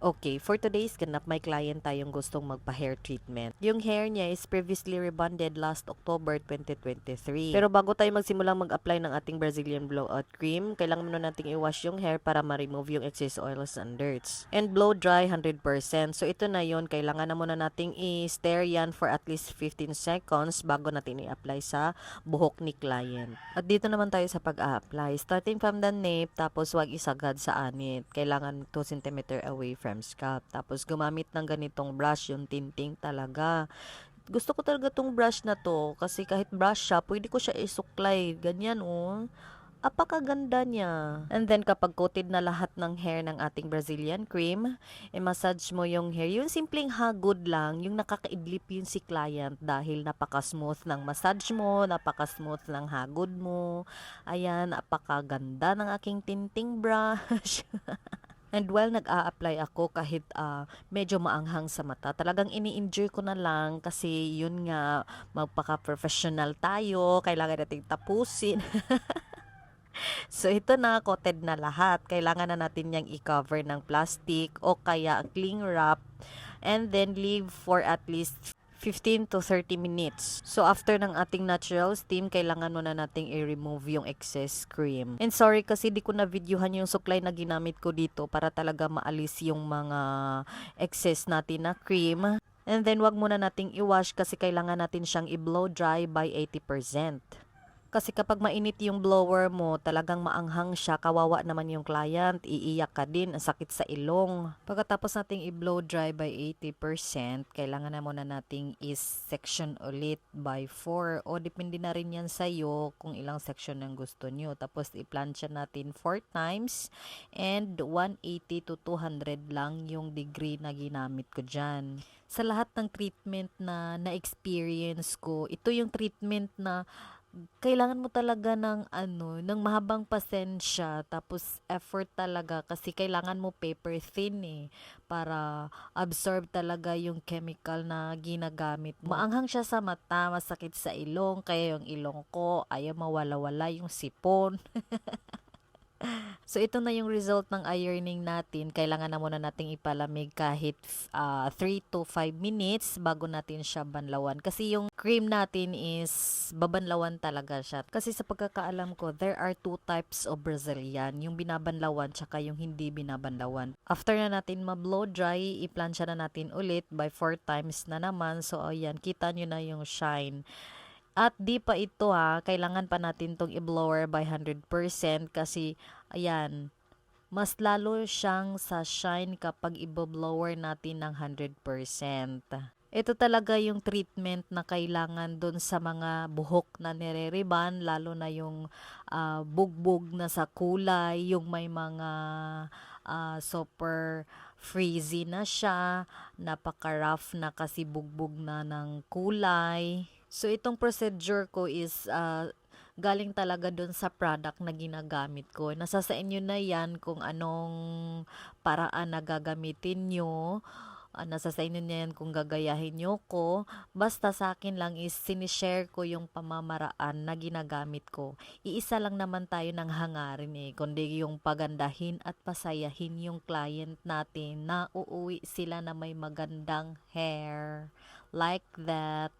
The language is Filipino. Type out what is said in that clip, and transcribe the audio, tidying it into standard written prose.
Okay, for today's ganap, may client tayong gustong magpa-hair treatment. Yung hair niya is previously rebonded last October 2023. Pero bago tayo magsimulang mag-apply ng ating Brazilian blowout cream, kailangan muna nating i-wash yung hair para ma-remove yung excess oils and dirts. And blow dry 100%. So ito na yon, kailangan na muna nating i-stir yan for at least 15 seconds bago natin i-apply sa buhok ni client. At dito naman tayo sa pag-a-apply. Starting from the nape, tapos wag isagad sa anit. Kailangan 2 cm away from scalp. Tapos gumamit ng ganitong brush, yung tinting talaga. Gusto ko talaga tong brush na to kasi kahit brush siya, pwede ko siya isuklay. Ganyan oh. Apakaganda niya. And then kapag coated na lahat ng hair ng ating Brazilian cream, i-massage mo yung hair. Yung simpleng hagod lang, yung nakakaidlip yun si client dahil napaka-smooth ng massage mo, napaka-smooth ng hagod mo. Ayan, apakaganda ng aking tinting brush. And while nag-a-apply ako kahit medyo maanghang sa mata, talagang ini-enjoy ko na lang kasi yun nga, magpaka-professional tayo, kailangan nating tapusin. So ito na, coated na lahat. Kailangan na natin yang i-cover ng plastic o kaya cling wrap and then leave for at least 15 to 30 minutes. So, after ng ating natural steam, kailangan muna nating i-remove yung excess cream. And sorry kasi di ko na videohan yung suklay na ginamit ko dito para talaga maalis yung mga excess natin na cream. And then, wag muna nating i-wash kasi kailangan natin siyang i-blow dry by 80%. Kasi kapag mainit yung blower mo, talagang maanghang siya, kawawa naman yung client, iiyak ka din, ang sakit sa ilong. Pagkatapos nating i-blow dry by 80%, kailangan na muna nating is-section ulit by 4. O depende na rin yan sa'yo kung ilang section ang gusto nyo. Tapos i-plancha natin 4 times and 180 to 200 lang yung degree na ginamit ko dyan. Sa lahat ng treatment na na-experience ko, ito yung treatment na kailangan mo talaga ng mahabang pasensya, tapos effort talaga kasi kailangan mo paper thin para absorb talaga yung chemical na ginagamit mo. Maanghang siya sa mata, masakit sa ilong, kaya yung ilong ko ayaw mawala-wala yung sipon. So, ito na yung result ng ironing natin. Kailangan na muna nating ipalamig kahit 3 to 5 minutes bago natin siya banlawan. Kasi yung cream natin is babanlawan talaga siya. Kasi sa pagkakaalam ko, there are 2 types of Brazilian. Yung binabanlawan tsaka yung hindi binabanlawan. After na natin ma-blow dry, i-plancha na natin ulit by 4 times na naman. So, ayan, kita nyo na yung shine. At di pa ito kailangan pa natin tong i-blower by 100% kasi ayan, mas lalo siyang sa shine kapag i-blower natin ng 100%. Ito talaga yung treatment na kailangan dun sa mga buhok na nire-riban, lalo na yung bugbog na sa kulay, yung may mga super frizzy na siya, napaka-rough na kasi bugbog na ng kulay. So, itong procedure ko is galing talaga dun sa product na ginagamit ko. Nasa sa inyo na yan kung anong paraan na gagamitin nyo. Nasa sa inyo na yan kung gagayahin nyo ko. Basta sa akin lang is sinishare ko yung pamamaraan na ginagamit ko. Iisa lang naman tayo ng hangarin kundi yung pagandahin at pasayahin yung client natin na uuwi sila na may magandang hair. Like that.